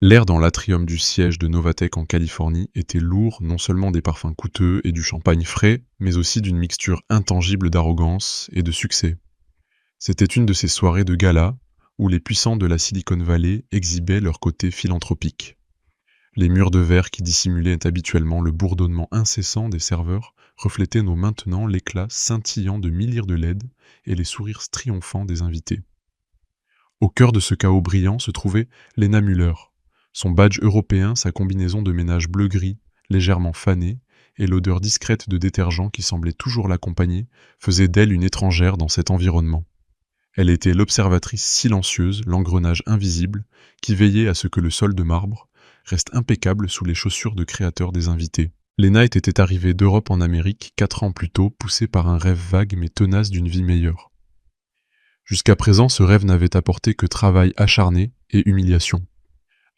L'air dans l'atrium du siège de Novatech en Californie était lourd non seulement des parfums coûteux et du champagne frais, mais aussi d'une mixture intangible d'arrogance et de succès. C'était une de ces soirées de gala où les puissants de la Silicon Valley exhibaient leur côté philanthropique. Les murs de verre qui dissimulaient habituellement le bourdonnement incessant des serveurs reflétaient maintenant l'éclat scintillant de milliers de LED et les sourires triomphants des invités. Au cœur de ce chaos brillant se trouvait Lena Müller. Son badge européen, sa combinaison de ménage bleu-gris, légèrement fanée, et l'odeur discrète de détergent qui semblait toujours l'accompagner, faisaient d'elle une étrangère dans cet environnement. Elle était l'observatrice silencieuse, l'engrenage invisible, qui veillait à ce que le sol de marbre reste impeccable sous les chaussures de créateurs des invités. Lena était arrivée d'Europe en Amérique 4 ans plus tôt, poussée par un rêve vague mais tenace d'une vie meilleure. Jusqu'à présent, ce rêve n'avait apporté que travail acharné et humiliation.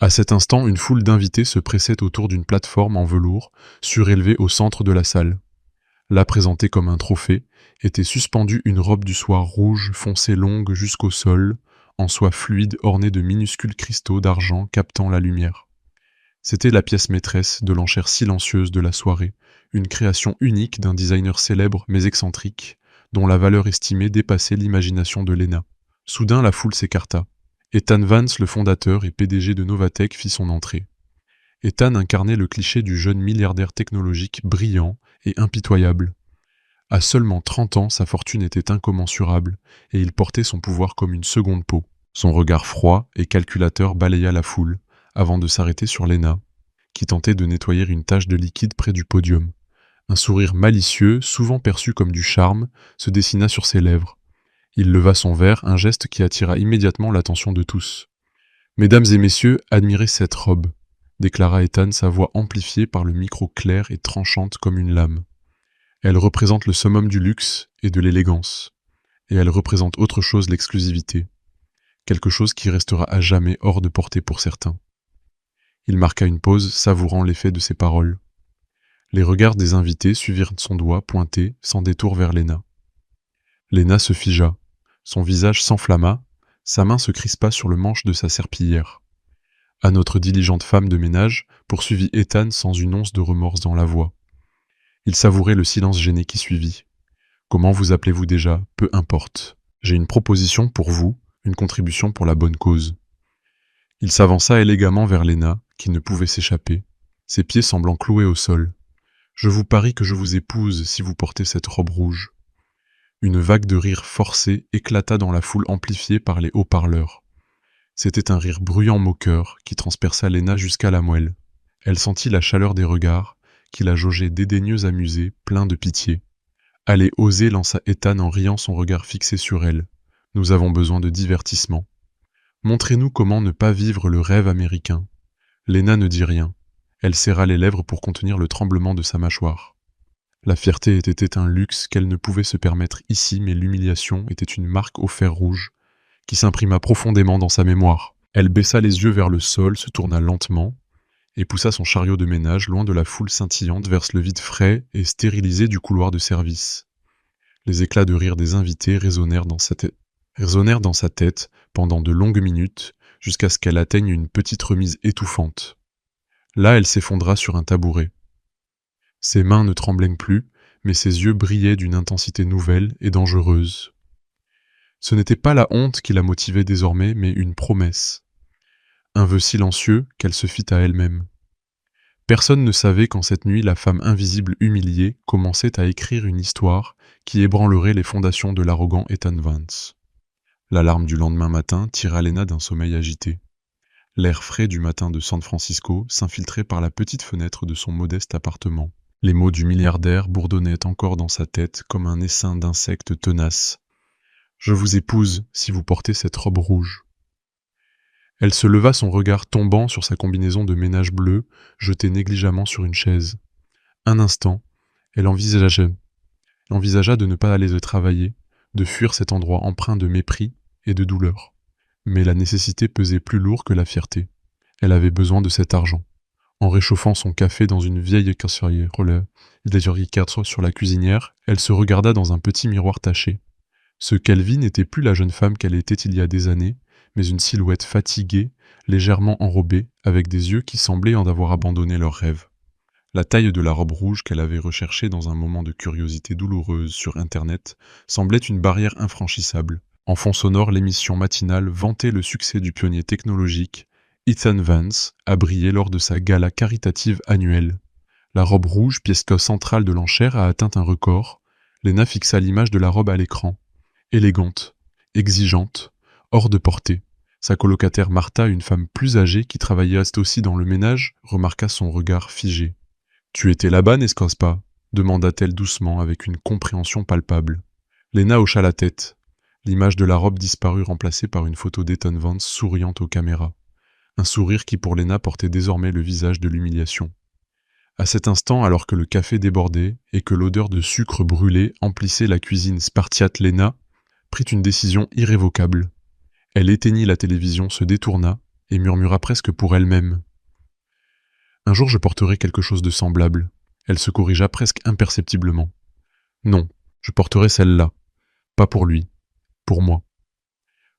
À cet instant, une foule d'invités se pressait autour d'une plateforme en velours, surélevée au centre de la salle. Là, présentée comme un trophée, était suspendue une robe du soir rouge foncée longue jusqu'au sol, en soie fluide ornée de minuscules cristaux d'argent captant la lumière. C'était la pièce maîtresse de l'enchère silencieuse de la soirée, une création unique d'un designer célèbre mais excentrique, dont la valeur estimée dépassait l'imagination de Lena. Soudain, la foule s'écarta. Ethan Vance, le fondateur et PDG de Novatech, fit son entrée. Ethan incarnait le cliché du jeune milliardaire technologique brillant et impitoyable. À seulement 30 ans, sa fortune était incommensurable, et il portait son pouvoir comme une seconde peau. Son regard froid et calculateur balaya la foule, avant de s'arrêter sur Lena, qui tentait de nettoyer une tache de liquide près du podium. Un sourire malicieux, souvent perçu comme du charme, se dessina sur ses lèvres. Il leva son verre, un geste qui attira immédiatement l'attention de tous. « Mesdames et messieurs, admirez cette robe », déclara Ethan, sa voix amplifiée par le micro clair et tranchante comme une lame. Elle représente le summum du luxe et de l'élégance. Et elle représente autre chose, l'exclusivité. Quelque chose qui restera à jamais hors de portée pour certains. Il marqua une pause, savourant l'effet de ses paroles. Les regards des invités suivirent son doigt pointé, sans détour vers Lena. Lena se figea. Son visage s'enflamma, sa main se crispa sur le manche de sa serpillière. « À notre diligente femme de ménage », poursuivit Ethan sans une once de remords dans la voix. Il savourait le silence gêné qui suivit. « Comment vous appelez-vous déjà ? Peu importe. J'ai une proposition pour vous, une contribution pour la bonne cause. » Il s'avança élégamment vers Lena, qui ne pouvait s'échapper, ses pieds semblant cloués au sol. « Je vous parie que je vous épouse si vous portez cette robe rouge. » Une vague de rire forcé éclata dans la foule amplifiée par les haut-parleurs. C'était un rire bruyant moqueur qui transperça Lena jusqu'à la moelle. Elle sentit la chaleur des regards, qui la jaugeaient dédaigneux amusée, plein de pitié. « Allez, osez » lança Ethan en riant son regard fixé sur elle. « Nous avons besoin de divertissement. Montrez-nous comment ne pas vivre le rêve américain. » Lena ne dit rien. Elle serra les lèvres pour contenir le tremblement de sa mâchoire. La fierté était un luxe qu'elle ne pouvait se permettre ici, mais l'humiliation était une marque au fer rouge, qui s'imprima profondément dans sa mémoire. Elle baissa les yeux vers le sol, se tourna lentement, et poussa son chariot de ménage loin de la foule scintillante vers le vide frais et stérilisé du couloir de service. Les éclats de rire des invités résonnèrent dans sa tête pendant de longues minutes, jusqu'à ce qu'elle atteigne une petite remise étouffante. Là, elle s'effondra sur un tabouret. Ses mains ne tremblaient plus, mais ses yeux brillaient d'une intensité nouvelle et dangereuse. Ce n'était pas la honte qui la motivait désormais, mais une promesse. Un vœu silencieux qu'elle se fit à elle-même. Personne ne savait qu'en cette nuit, la femme invisible humiliée commençait à écrire une histoire qui ébranlerait les fondations de l'arrogant Ethan Vance. L'alarme du lendemain matin tira Lena d'un sommeil agité. L'air frais du matin de San Francisco s'infiltrait par la petite fenêtre de son modeste appartement. Les mots du milliardaire bourdonnaient encore dans sa tête comme un essaim d'insectes tenaces. « Je vous épouse si vous portez cette robe rouge. » Elle se leva, son regard tombant sur sa combinaison de ménage bleu, jetée négligemment sur une chaise. Un instant, elle envisagea de ne pas aller travailler, de fuir cet endroit empreint de mépris et de douleur. Mais la nécessité pesait plus lourd que la fierté. Elle avait besoin de cet argent. En réchauffant son café dans une vieille cafetière sur la cuisinière, elle se regarda dans un petit miroir taché. Ce qu'elle vit n'était plus la jeune femme qu'elle était il y a des années, mais une silhouette fatiguée, légèrement enrobée, avec des yeux qui semblaient en avoir abandonné leur rêve. La taille de la robe rouge qu'elle avait recherchée dans un moment de curiosité douloureuse sur Internet semblait une barrière infranchissable. En fond sonore, l'émission matinale vantait le succès du pionnier technologique. Ethan Vance a brillé lors de sa gala caritative annuelle. La robe rouge, pièce centrale de l'enchère, a atteint un record. Lena fixa l'image de la robe à l'écran. Élégante, exigeante, hors de portée. Sa colocataire Martha, une femme plus âgée qui travaillait aussi dans le ménage, remarqua son regard figé. « Tu étais là-bas, n'est-ce pas ?» demanda-t-elle doucement avec une compréhension palpable. Lena hocha la tête. L'image de la robe disparut remplacée par une photo d'Ethan Vance souriant aux caméras. Un sourire qui pour Lena portait désormais le visage de l'humiliation. À cet instant, alors que le café débordait et que l'odeur de sucre brûlé emplissait la cuisine spartiate, Lena prit une décision irrévocable. Elle éteignit la télévision, se détourna et murmura presque pour elle-même. Un jour je porterai quelque chose de semblable. Elle se corrigea presque imperceptiblement. Non, je porterai celle-là. Pas pour lui. Pour moi.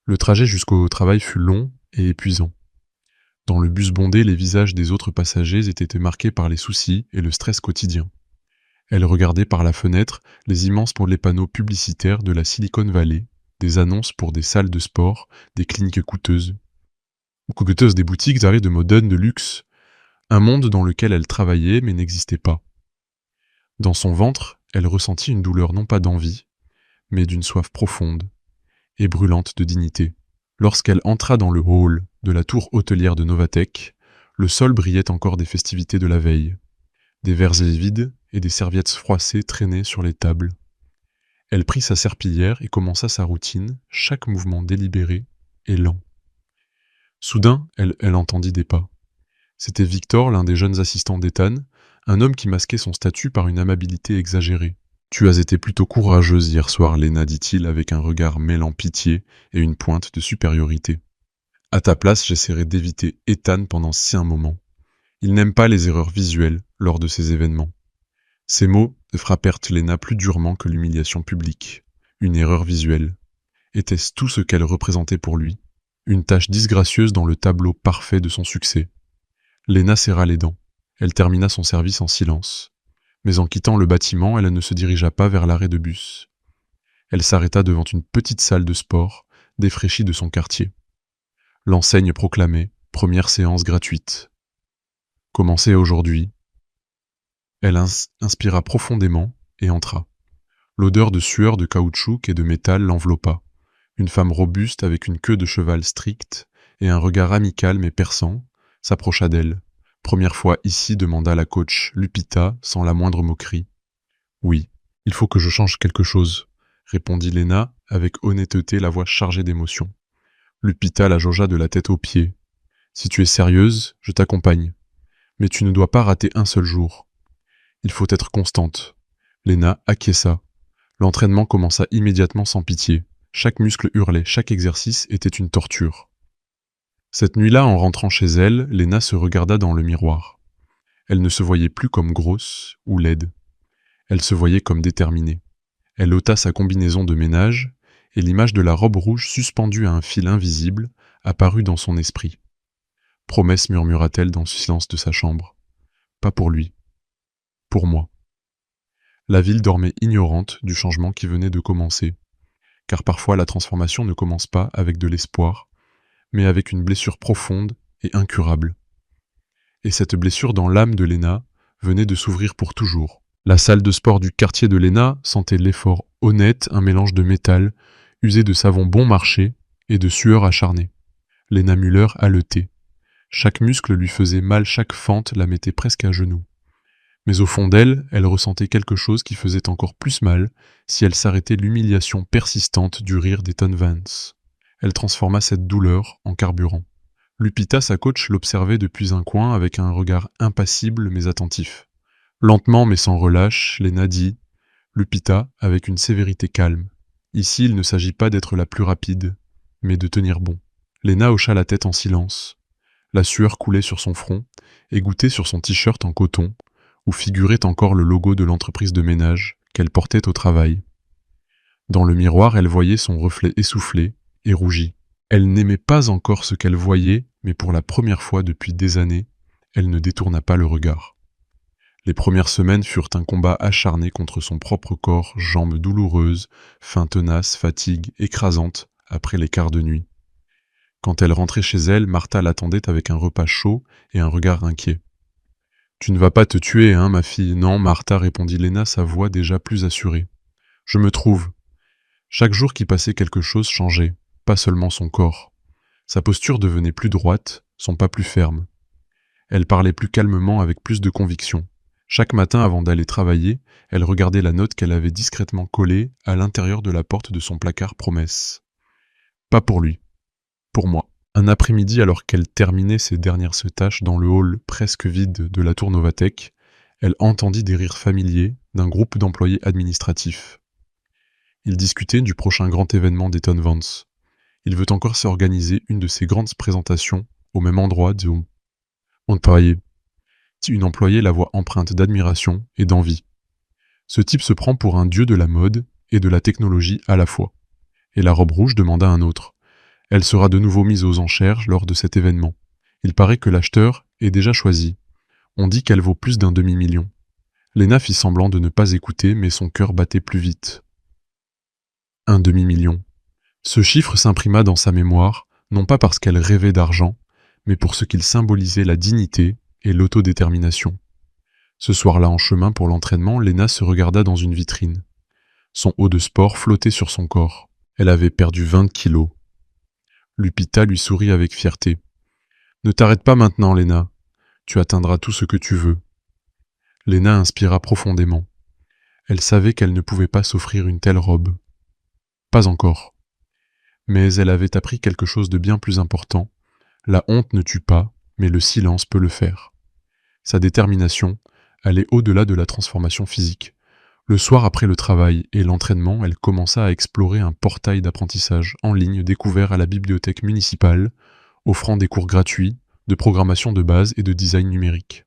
Le trajet jusqu'au travail fut long et épuisant. Dans le bus bondé, les visages des autres passagers étaient marqués par les soucis et le stress quotidien. Elle regardait par la fenêtre les immenses panneaux publicitaires de la Silicon Valley, des annonces pour des salles de sport, des cliniques coûteuses. Des boutiques d'arrêt de moderne de luxe. Un monde dans lequel elle travaillait mais n'existait pas. Dans son ventre, elle ressentit une douleur non pas d'envie, mais d'une soif profonde et brûlante de dignité. Lorsqu'elle entra dans le hall de la tour hôtelière de Novatech, le sol brillait encore des festivités de la veille. Des verres vides et des serviettes froissées traînaient sur les tables. Elle prit sa serpillière et commença sa routine, chaque mouvement délibéré et lent. Soudain, elle entendit des pas. C'était Victor, l'un des jeunes assistants d'Ethan, un homme qui masquait son statut par une amabilité exagérée. « Tu as été plutôt courageuse hier soir, Lena, dit-il avec un regard mêlant pitié et une pointe de supériorité. À ta place, j'essaierai d'éviter Ethan pendant un moment. Il n'aime pas les erreurs visuelles lors de ces événements. » Ces mots frappèrent Lena plus durement que l'humiliation publique. Une erreur visuelle. Était-ce tout ce qu'elle représentait pour lui? Une tâche disgracieuse dans le tableau parfait de son succès. Lena serra les dents. Elle termina son service en silence. Mais en quittant le bâtiment, elle ne se dirigea pas vers l'arrêt de bus. Elle s'arrêta devant une petite salle de sport, défraîchie de son quartier. L'enseigne proclamait « Première séance gratuite ». Commencez aujourd'hui. Elle inspira profondément et entra. L'odeur de sueur de caoutchouc et de métal l'enveloppa. Une femme robuste avec une queue de cheval stricte et un regard amical mais perçant s'approcha d'elle. « Première fois ici » demanda la coach Lupita sans la moindre moquerie. « Oui, il faut que je change quelque chose » répondit Lena avec honnêteté, la voix chargée d'émotion. Lupita la jaugea de la tête aux pieds. « Si tu es sérieuse, je t'accompagne. Mais tu ne dois pas rater un seul jour. Il faut être constante. » Lena acquiesça. L'entraînement commença immédiatement sans pitié. Chaque muscle hurlait, chaque exercice était une torture. Cette nuit-là, en rentrant chez elle, Lena se regarda dans le miroir. Elle ne se voyait plus comme grosse ou laide. Elle se voyait comme déterminée. Elle ôta sa combinaison de ménage, et l'image de la robe rouge suspendue à un fil invisible apparut dans son esprit. « Promesse » murmura-t-elle dans le silence de sa chambre. « Pas pour lui. Pour moi. » La ville dormait ignorante du changement qui venait de commencer. Car parfois la transformation ne commence pas avec de l'espoir, mais avec une blessure profonde et incurable. Et cette blessure dans l'âme de Lena venait de s'ouvrir pour toujours. La salle de sport du quartier de Lena sentait l'effort honnête, un mélange de métal, usé de savon bon marché et de sueur acharnée. Lena Müller haletait. Chaque muscle lui faisait mal, chaque fente la mettait presque à genoux. Mais au fond d'elle, elle ressentait quelque chose qui faisait encore plus mal si elle s'arrêtait l'humiliation persistante du rire d'Ethan Vance. Elle transforma cette douleur en carburant. Lupita, sa coach, l'observait depuis un coin avec un regard impassible mais attentif. Lentement mais sans relâche, Lena dit « Lupita » avec une sévérité calme. Ici, il ne s'agit pas d'être la plus rapide, mais de tenir bon. Lena hocha la tête en silence. La sueur coulait sur son front et gouttait sur son t-shirt en coton, où figurait encore le logo de l'entreprise de ménage qu'elle portait au travail. Dans le miroir, elle voyait son reflet essoufflé et rougi. Elle n'aimait pas encore ce qu'elle voyait, mais pour la première fois depuis des années, elle ne détourna pas le regard. Les premières semaines furent un combat acharné contre son propre corps, jambes douloureuses, faim tenace, fatigue écrasante après les quarts de nuit. Quand elle rentrait chez elle, Martha l'attendait avec un repas chaud et un regard inquiet. « Tu ne vas pas te tuer, hein, ma fille ?» « Non, Martha, répondit Lena, sa voix déjà plus assurée. Je me trouve. » Chaque jour qui passait, quelque chose changeait, pas seulement son corps. Sa posture devenait plus droite, son pas plus ferme. Elle parlait plus calmement, avec plus de conviction. Chaque matin, avant d'aller travailler, elle regardait la note qu'elle avait discrètement collée à l'intérieur de la porte de son placard promesse. Pas pour lui, pour moi. Un après-midi, alors qu'elle terminait ses dernières tâches dans le hall presque vide de la tour Novatech, elle entendit des rires familiers d'un groupe d'employés administratifs. Ils discutaient du prochain grand événement d'Eton Vance. Il veut encore s'organiser une de ses grandes présentations au même endroit, disons. On travaillait. Dit une employée, la voix empreinte d'admiration et d'envie. Ce type se prend pour un dieu de la mode et de la technologie à la fois. Et la robe rouge demanda un autre. Elle sera de nouveau mise aux enchères lors de cet événement. Il paraît que l'acheteur est déjà choisi. On dit qu'elle vaut plus d'un demi-million. Lena fit semblant de ne pas écouter, mais son cœur battait plus vite. Un demi-million. Ce chiffre s'imprima dans sa mémoire, non pas parce qu'elle rêvait d'argent, mais pour ce qu'il symbolisait la dignité et l'autodétermination. Ce soir-là, en chemin pour l'entraînement, Lena se regarda dans une vitrine. Son haut de sport flottait sur son corps. Elle avait perdu 20 kilos. Lupita lui sourit avec fierté. « Ne t'arrête pas maintenant, Lena. Tu atteindras tout ce que tu veux. » Lena inspira profondément. Elle savait qu'elle ne pouvait pas s'offrir une telle robe. Pas encore. Mais elle avait appris quelque chose de bien plus important. La honte ne tue pas, mais le silence peut le faire. Sa détermination allait au-delà de la transformation physique. Le soir après le travail et l'entraînement, elle commença à explorer un portail d'apprentissage en ligne découvert à la bibliothèque municipale, offrant des cours gratuits de programmation de base et de design numérique.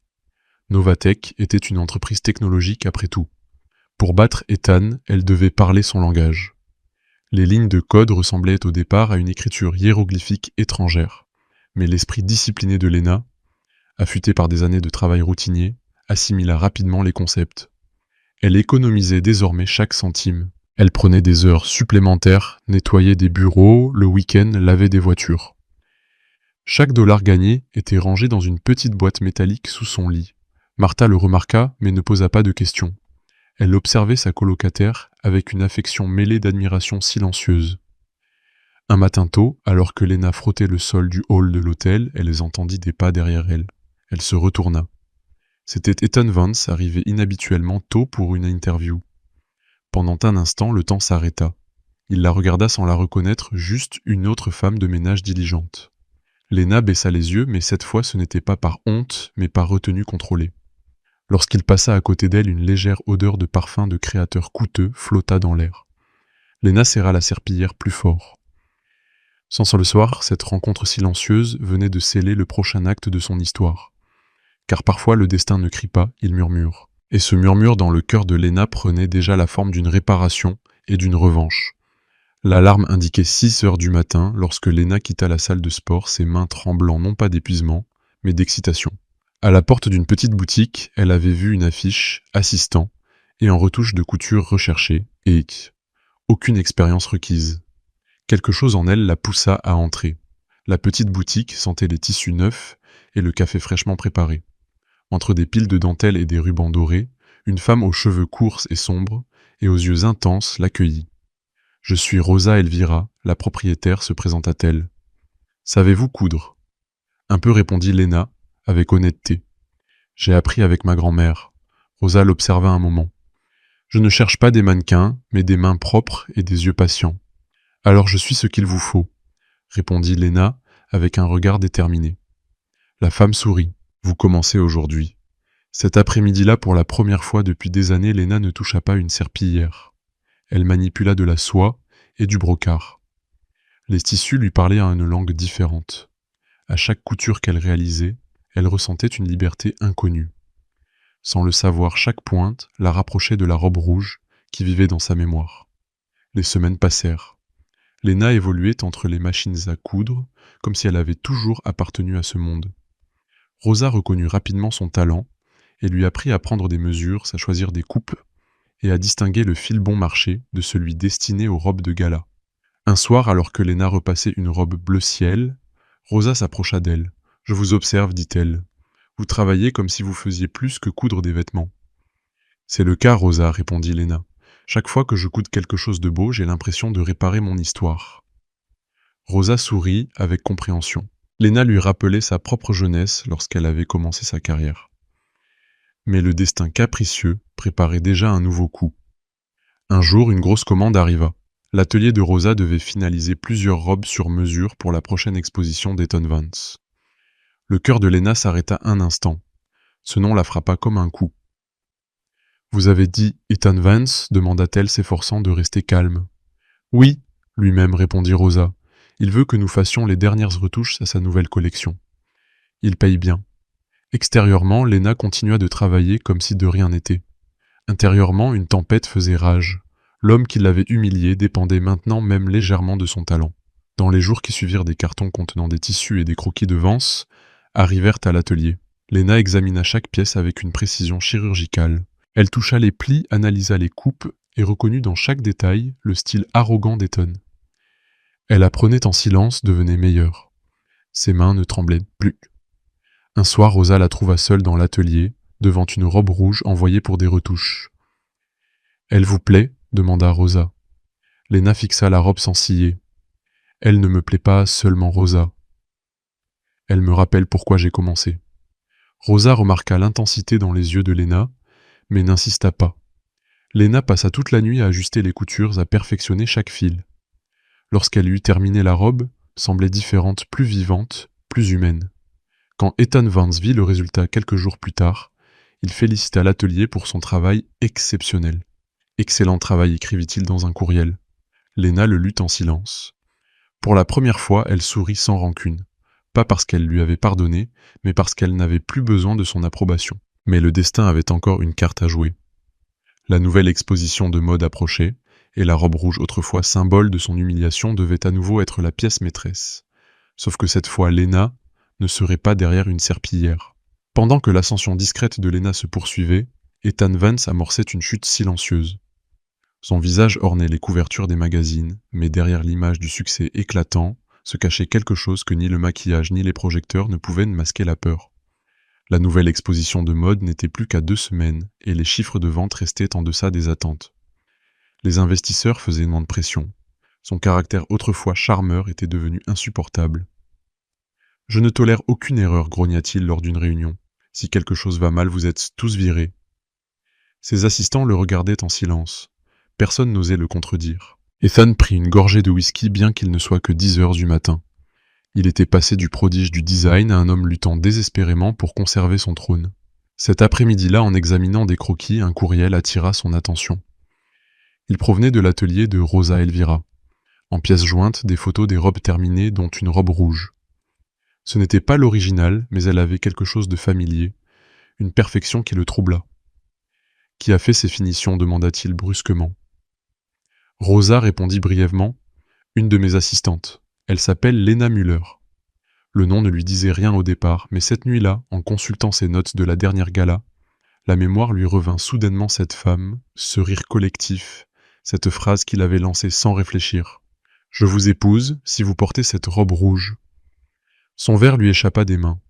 Novatech était une entreprise technologique après tout. Pour battre Ethan, elle devait parler son langage. Les lignes de code ressemblaient au départ à une écriture hiéroglyphique étrangère, mais l'esprit discipliné de Lena, affûté par des années de travail routinier, assimila rapidement les concepts. Elle économisait désormais chaque centime. Elle prenait des heures supplémentaires, nettoyait des bureaux, le week-end lavait des voitures. Chaque dollar gagné était rangé dans une petite boîte métallique sous son lit. Martha le remarqua, mais ne posa pas de questions. Elle observait sa colocataire avec une affection mêlée d'admiration silencieuse. Un matin tôt, alors que Lena frottait le sol du hall de l'hôtel, elle entendit des pas derrière elle. Elle se retourna. C'était Ethan Vance, arrivé inhabituellement tôt pour une interview. Pendant un instant, le temps s'arrêta. Il la regarda sans la reconnaître, juste une autre femme de ménage diligente. Lena baissa les yeux, mais cette fois ce n'était pas par honte, mais par retenue contrôlée. Lorsqu'il passa à côté d'elle, une légère odeur de parfum de créateur coûteux flotta dans l'air. Lena serra la serpillière plus fort. Sans le soir, cette rencontre silencieuse venait de sceller le prochain acte de son histoire. Car parfois le destin ne crie pas, il murmure. Et ce murmure dans le cœur de Lena prenait déjà la forme d'une réparation et d'une revanche. L'alarme indiquait 6 heures du matin lorsque Lena quitta la salle de sport, ses mains tremblant non pas d'épuisement, mais d'excitation. À la porte d'une petite boutique, elle avait vu une affiche « Assistant » et en retouche de couture recherchée, et aucune expérience requise. Quelque chose en elle la poussa à entrer. La petite boutique sentait les tissus neufs et le café fraîchement préparé. Entre des piles de dentelles et des rubans dorés, une femme aux cheveux courts et sombres et aux yeux intenses l'accueillit. « Je suis Rosa Elvira, la propriétaire, se présenta-t-elle. Savez-vous coudre ?» Un peu, répondit Lena, avec honnêteté. « J'ai appris avec ma grand-mère. » Rosa l'observa un moment. « Je ne cherche pas des mannequins, mais des mains propres et des yeux patients. »« Alors je suis ce qu'il vous faut, » répondit Lena avec un regard déterminé. La femme sourit. « Vous commencez aujourd'hui. » Cet après-midi-là, pour la première fois depuis des années, Lena ne toucha pas une serpillière. Elle manipula de la soie et du brocart. Les tissus lui parlaient à une langue différente. À chaque couture qu'elle réalisait, elle ressentait une liberté inconnue. Sans le savoir, chaque pointe la rapprochait de la robe rouge qui vivait dans sa mémoire. Les semaines passèrent. Léna évoluait entre les machines à coudre, comme si elle avait toujours appartenu à ce monde. Rosa reconnut rapidement son talent et lui apprit à prendre des mesures, à choisir des coupes et à distinguer le fil bon marché de celui destiné aux robes de gala. Un soir, alors que Léna repassait une robe bleu ciel, Rosa s'approcha d'elle. « Je vous observe, dit-elle. Vous travaillez comme si vous faisiez plus que coudre des vêtements. »« C'est le cas, Rosa, répondit Léna. Chaque fois que je coude quelque chose de beau, j'ai l'impression de réparer mon histoire. » Rosa sourit avec compréhension. Léna lui rappelait sa propre jeunesse lorsqu'elle avait commencé sa carrière. Mais le destin capricieux préparait déjà un nouveau coup. Un jour, une grosse commande arriva. L'atelier de Rosa devait finaliser plusieurs robes sur mesure pour la prochaine exposition d'Eton Vance. Le cœur de Léna s'arrêta un instant. Ce nom la frappa comme un coup. « Vous avez dit Eton Vance ?» demanda-t-elle, s'efforçant de rester calme. « Oui, lui-même, répondit Rosa. Il veut que nous fassions les dernières retouches à sa nouvelle collection. Il paye bien. » Extérieurement, Léna continua de travailler comme si de rien n'était. Intérieurement, une tempête faisait rage. L'homme qui l'avait humilié dépendait maintenant même légèrement de son talent. Dans les jours qui suivirent, des cartons contenant des tissus et des croquis de Vance arrivèrent à l'atelier. Léna examina chaque pièce avec une précision chirurgicale. Elle toucha les plis, analysa les coupes et reconnut dans chaque détail le style arrogant d'Eton. Elle apprenait en silence, devenait meilleure. Ses mains ne tremblaient plus. Un soir, Rosa la trouva seule dans l'atelier, devant une robe rouge envoyée pour des retouches. « Elle vous plaît ?» demanda Rosa. Léna fixa la robe sans ciller. « Elle ne me plaît pas seulement, Rosa. Elle me rappelle pourquoi j'ai commencé. » Rosa remarqua l'intensité dans les yeux de Léna, mais n'insista pas. Léna passa toute la nuit à ajuster les coutures, à perfectionner chaque fil. Lorsqu'elle eut terminé la robe, semblait différente, plus vivante, plus humaine. Quand Eton Vance vit le résultat quelques jours plus tard, il félicita l'atelier pour son travail exceptionnel. « Excellent travail », écrivit-il dans un courriel. Léna le lut en silence. Pour la première fois, elle sourit sans rancune. Pas parce qu'elle lui avait pardonné, mais parce qu'elle n'avait plus besoin de son approbation. Mais le destin avait encore une carte à jouer. La nouvelle exposition de mode approchait, et la robe rouge, autrefois symbole de son humiliation, devait à nouveau être la pièce maîtresse. Sauf que cette fois, Léna ne serait pas derrière une serpillière. Pendant que l'ascension discrète de Léna se poursuivait, Eton Vance amorçait une chute silencieuse. Son visage ornait les couvertures des magazines, mais derrière l'image du succès éclatant se cachait quelque chose que ni le maquillage ni les projecteurs ne pouvaient masquer la peur. La nouvelle exposition de mode n'était plus qu'à 2 semaines, et les chiffres de vente restaient en deçà des attentes. Les investisseurs faisaient moins de pression. Son caractère autrefois charmeur était devenu insupportable. « Je ne tolère aucune erreur, grogna-t-il lors d'une réunion. Si quelque chose va mal, vous êtes tous virés. » Ses assistants le regardaient en silence. Personne n'osait le contredire. Ethan prit une gorgée de whisky bien qu'il ne soit que 10 heures du matin. Il était passé du prodige du design à un homme luttant désespérément pour conserver son trône. Cet après-midi-là, en examinant des croquis, un courriel attira son attention. Il provenait de l'atelier de Rosa Elvira. En pièces jointes, des photos des robes terminées, dont une robe rouge. Ce n'était pas l'original, mais elle avait quelque chose de familier, une perfection qui le troubla. « Qui a fait ces finitions ?» demanda-t-il brusquement. Rosa répondit brièvement, « Une de mes assistantes. Elle s'appelle Léna Müller. » Le nom ne lui disait rien au départ, mais cette nuit-là, en consultant ses notes de la dernière gala, la mémoire lui revint soudainement cette femme, ce rire collectif, cette phrase qu'il avait lancée sans réfléchir. « Je vous épouse si vous portez cette robe rouge. » Son verre lui échappa des mains.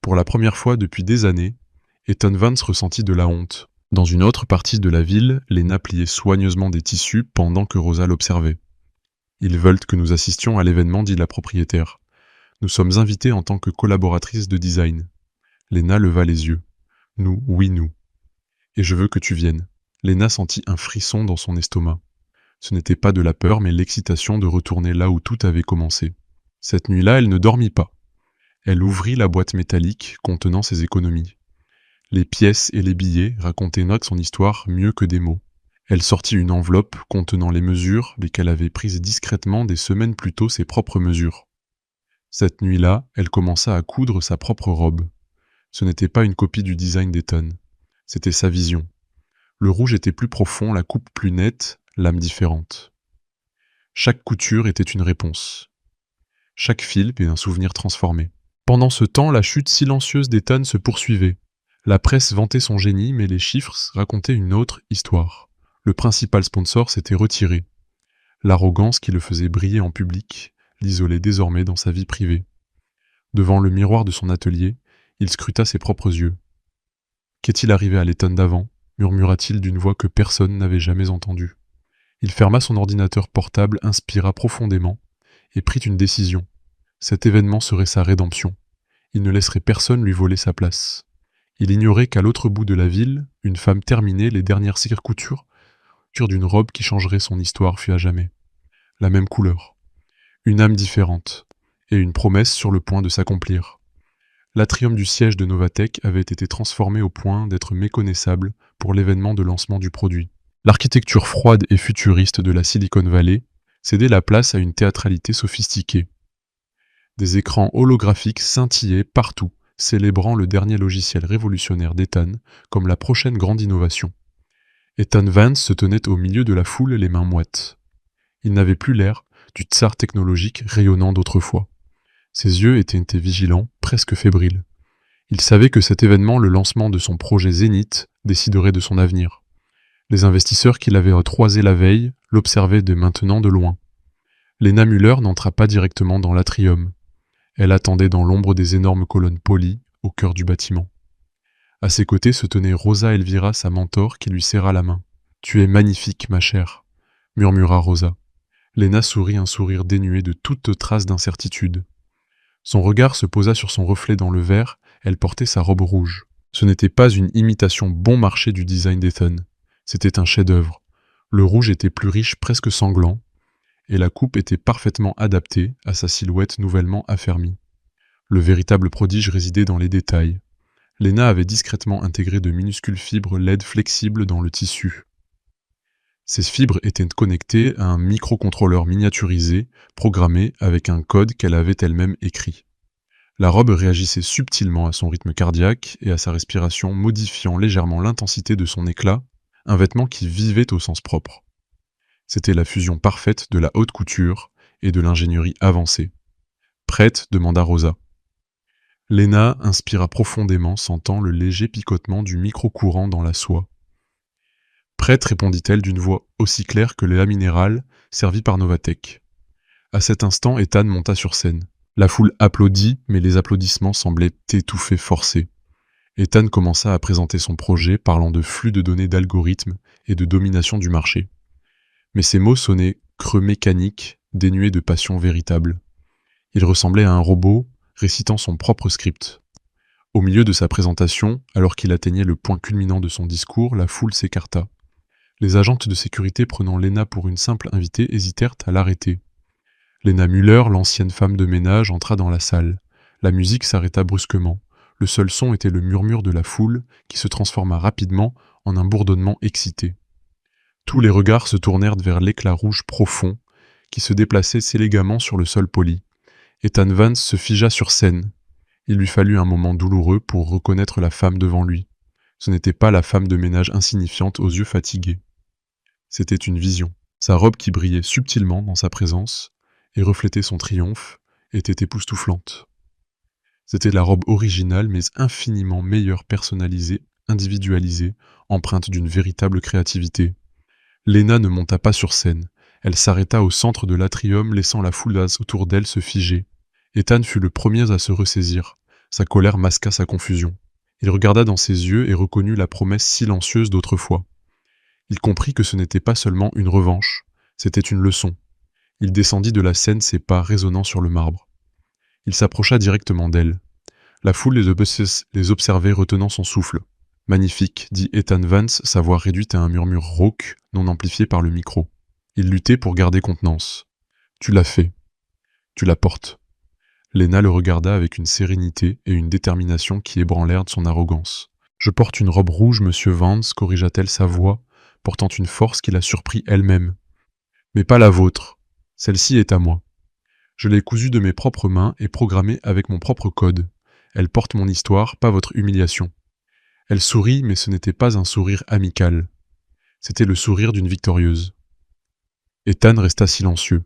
Pour la première fois depuis des années, Eton Vance ressentit de la honte. Dans une autre partie de la ville, Léna pliait soigneusement des tissus pendant que Rosa l'observait. « Ils veulent que nous assistions à l'événement, dit la propriétaire. Nous sommes invités en tant que collaboratrices de design. » Léna leva les yeux. « Nous, oui, nous. Et je veux que tu viennes. » Léna sentit un frisson dans son estomac. Ce n'était pas de la peur, mais l'excitation de retourner là où tout avait commencé. Cette nuit-là, elle ne dormit pas. Elle ouvrit la boîte métallique contenant ses économies. Les pièces et les billets racontaient son histoire mieux que des mots. Elle sortit une enveloppe contenant les mesures, lesquelles avaient prises discrètement des semaines plus tôt ses propres mesures. Cette nuit-là, elle commença à coudre sa propre robe. Ce n'était pas une copie du design d'Eton. C'était sa vision. Le rouge était plus profond, la coupe plus nette, l'âme différente. Chaque couture était une réponse. Chaque fil était un souvenir transformé. Pendant ce temps, la chute silencieuse d'Ethan se poursuivait. La presse vantait son génie, mais les chiffres racontaient une autre histoire. Le principal sponsor s'était retiré. L'arrogance qui le faisait briller en public l'isolait désormais dans sa vie privée. Devant le miroir de son atelier, il scruta ses propres yeux. Qu'est-il arrivé à l'Ethan d'avant ? Murmura-t-il d'une voix que personne n'avait jamais entendue. Il ferma son ordinateur portable, inspira profondément et prit une décision. Cet événement serait sa rédemption. Il ne laisserait personne lui voler sa place. Il ignorait qu'à l'autre bout de la ville, une femme terminait les dernières coutures d'une robe qui changerait son histoire fut à jamais. La même couleur, une âme différente, et une promesse sur le point de s'accomplir. L'atrium du siège de Novatech avait été transformé au point d'être méconnaissable pour l'événement de lancement du produit. L'architecture froide et futuriste de la Silicon Valley cédait la place à une théâtralité sophistiquée. Des écrans holographiques scintillaient partout, célébrant le dernier logiciel révolutionnaire d'Ethan comme la prochaine grande innovation. Ethan Vance se tenait au milieu de la foule les mains moites. Il n'avait plus l'air du tsar technologique rayonnant d'autrefois. Ses yeux étaient vigilants, presque fébriles. Il savait que cet événement, le lancement de son projet Zénith, déciderait de son avenir. Les investisseurs qui l'avaient croisé la veille l'observaient dès maintenant de loin. Lena Müller n'entra pas directement dans l'atrium. Elle attendait dans l'ombre des énormes colonnes polies au cœur du bâtiment. À ses côtés se tenait Rosa Elvira, sa mentor, qui lui serra la main. « Tu es magnifique, ma chère », murmura Rosa. Lena sourit un sourire dénué de toute trace d'incertitude. Son regard se posa sur son reflet dans le verre, elle portait sa robe rouge. Ce n'était pas une imitation bon marché du design d'Ethan. C'était un chef-d'œuvre. Le rouge était plus riche, presque sanglant, et la coupe était parfaitement adaptée à sa silhouette nouvellement affermie. Le véritable prodige résidait dans les détails. Lena avait discrètement intégré de minuscules fibres LED flexibles dans le tissu. Ces fibres étaient connectées à un microcontrôleur miniaturisé, programmé avec un code qu'elle avait elle-même écrit. La robe réagissait subtilement à son rythme cardiaque et à sa respiration, modifiant légèrement l'intensité de son éclat, un vêtement qui vivait au sens propre. C'était la fusion parfaite de la haute couture et de l'ingénierie avancée. « Prête ?» demanda Rosa. Lena inspira profondément, sentant le léger picotement du micro-courant dans la soie. « Prête ?» répondit-elle d'une voix aussi claire que l'élan minéral servi par Novatech. À cet instant, Ethan monta sur scène. La foule applaudit, mais les applaudissements semblaient étouffés, forcés. Ethan commença à présenter son projet, parlant de flux de données d'algorithmes et de domination du marché. Mais ses mots sonnaient creux mécaniques, dénués de passion véritable. Il ressemblait à un robot récitant son propre script. Au milieu de sa présentation, alors qu'il atteignait le point culminant de son discours, la foule s'écarta. Les agentes de sécurité prenant Lena pour une simple invitée hésitèrent à l'arrêter. Lena Müller, l'ancienne femme de ménage, entra dans la salle. La musique s'arrêta brusquement. Le seul son était le murmure de la foule qui se transforma rapidement en un bourdonnement excité. Tous les regards se tournèrent vers l'éclat rouge profond qui se déplaçait élégamment sur le sol poli. Ethan Vance se figea sur scène. Il lui fallut un moment douloureux pour reconnaître la femme devant lui. Ce n'était pas la femme de ménage insignifiante aux yeux fatigués. C'était une vision. Sa robe qui brillait subtilement dans sa présence et reflétait son triomphe était époustouflante. C'était la robe originale mais infiniment meilleure, personnalisée, individualisée, empreinte d'une véritable créativité. Lena ne monta pas sur scène. Elle s'arrêta au centre de l'atrium, laissant la foule autour d'elle se figer. Ethan fut le premier à se ressaisir. Sa colère masqua sa confusion. Il regarda dans ses yeux et reconnut la promesse silencieuse d'autrefois. Il comprit que ce n'était pas seulement une revanche, c'était une leçon. Il descendit de la scène, ses pas résonnant sur le marbre. Il s'approcha directement d'elle. La foule les observait retenant son souffle. « Magnifique », dit Ethan Vance, sa voix réduite à un murmure rauque, non amplifié par le micro. Il luttait pour garder contenance. « Tu l'as fait. Tu la portes. » Lena le regarda avec une sérénité et une détermination qui ébranlèrent son arrogance. « Je porte une robe rouge, monsieur Vance, corrigea-t-elle sa voix, portant une force qui la surprit elle-même. Mais pas la vôtre. Celle-ci est à moi. Je l'ai cousue de mes propres mains et programmée avec mon propre code. Elle porte mon histoire, pas votre humiliation. » Elle sourit, mais ce n'était pas un sourire amical. C'était le sourire d'une victorieuse. Ethan resta silencieux.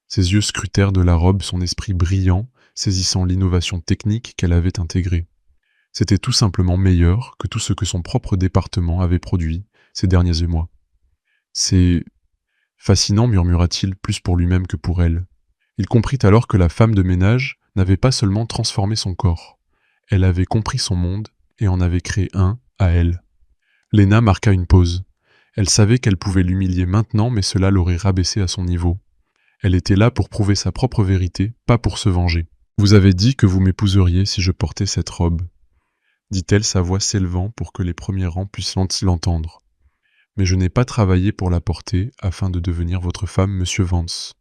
Ses yeux scrutèrent de la robe, son esprit brillant, saisissant l'innovation technique qu'elle avait intégrée. C'était tout simplement meilleur que tout ce que son propre département avait produit ces derniers mois. C'est fascinant, murmura-t-il, plus pour lui-même que pour elle. Il comprit alors que la femme de ménage n'avait pas seulement transformé son corps, elle avait compris son monde et en avait créé un à elle. Lena marqua une pause. Elle savait qu'elle pouvait l'humilier maintenant, mais cela l'aurait rabaissée à son niveau. Elle était là pour prouver sa propre vérité, pas pour se venger. « Vous avez dit que vous m'épouseriez si je portais cette robe », dit-elle, sa voix s'élevant pour que les premiers rangs puissent l'entendre. « Mais je n'ai pas travaillé pour la porter afin de devenir votre femme, monsieur Vance.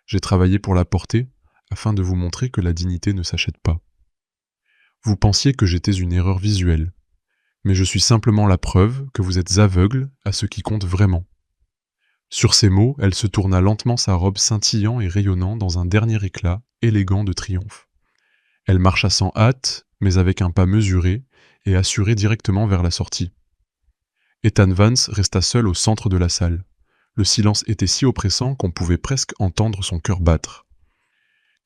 J'ai travaillé pour la porter afin de vous montrer que la dignité ne s'achète pas. Vous pensiez que j'étais une erreur visuelle, mais je suis simplement la preuve que vous êtes aveugle à ce qui compte vraiment. » Sur ces mots, elle se tourna lentement, sa robe scintillant et rayonnant dans un dernier éclat élégant de triomphe. Elle marcha sans hâte, mais avec un pas mesuré et assuré directement vers la sortie. Ethan Vance resta seul au centre de la salle. Le silence était si oppressant qu'on pouvait presque entendre son cœur battre.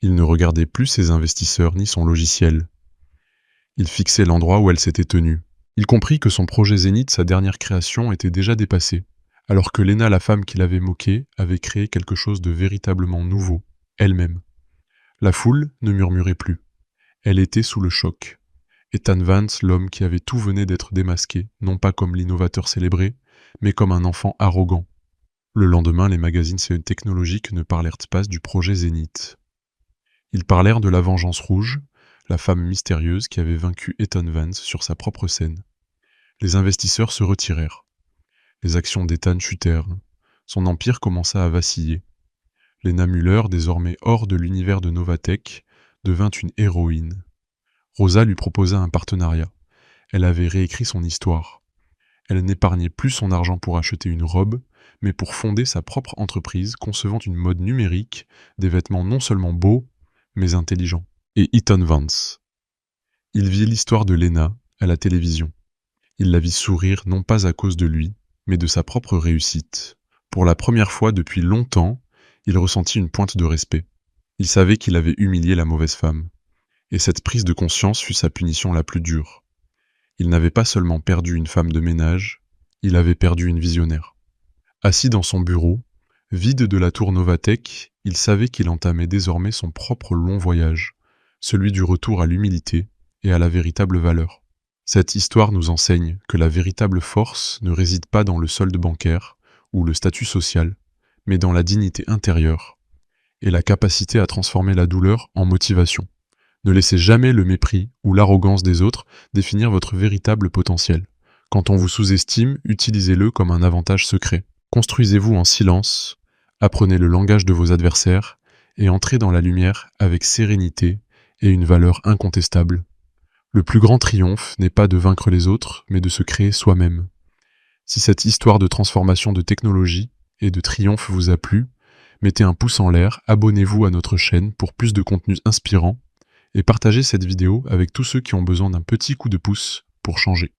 Il ne regardait plus ses investisseurs ni son logiciel. Il fixait l'endroit où elle s'était tenue. Il comprit que son projet Zénith, sa dernière création, était déjà dépassé, alors que Lena, la femme qui l'avait moqué, avait créé quelque chose de véritablement nouveau, elle-même. La foule ne murmurait plus. Elle était sous le choc. Ethan Vance, l'homme qui avait tout, venait d'être démasqué, non pas comme l'innovateur célébré, mais comme un enfant arrogant. Le lendemain, les magazines technologiques ne parlèrent pas du projet Zénith. Ils parlèrent de la Vengeance Rouge, la femme mystérieuse qui avait vaincu Ethan Vance sur sa propre scène. Les investisseurs se retirèrent. Les actions d'Ethan chutèrent. Son empire commença à vaciller. Lena Muller, désormais hors de l'univers de Novatech, devint une héroïne. Rosa lui proposa un partenariat. Elle avait réécrit son histoire. Elle n'épargnait plus son argent pour acheter une robe, mais pour fonder sa propre entreprise concevant une mode numérique, des vêtements non seulement beaux, mais intelligents. Et Ethan Vance. Il vit l'histoire de Lena à la télévision. Il la vit sourire non pas à cause de lui, mais de sa propre réussite. Pour la première fois depuis longtemps, il ressentit une pointe de respect. Il savait qu'il avait humilié la mauvaise femme. Et cette prise de conscience fut sa punition la plus dure. Il n'avait pas seulement perdu une femme de ménage, il avait perdu une visionnaire. Assis dans son bureau, vide de la tour Novatech, il savait qu'il entamait désormais son propre long voyage, celui du retour à l'humilité et à la véritable valeur. Cette histoire nous enseigne que la véritable force ne réside pas dans le solde bancaire ou le statut social, mais dans la dignité intérieure et la capacité à transformer la douleur en motivation. Ne laissez jamais le mépris ou l'arrogance des autres définir votre véritable potentiel. Quand on vous sous-estime, utilisez-le comme un avantage secret. Construisez-vous en silence, apprenez le langage de vos adversaires et entrez dans la lumière avec sérénité et une valeur incontestable. Le plus grand triomphe n'est pas de vaincre les autres, mais de se créer soi-même. Si cette histoire de transformation de technologie et de triomphe vous a plu, mettez un pouce en l'air, abonnez-vous à notre chaîne pour plus de contenus inspirants et partagez cette vidéo avec tous ceux qui ont besoin d'un petit coup de pouce pour changer.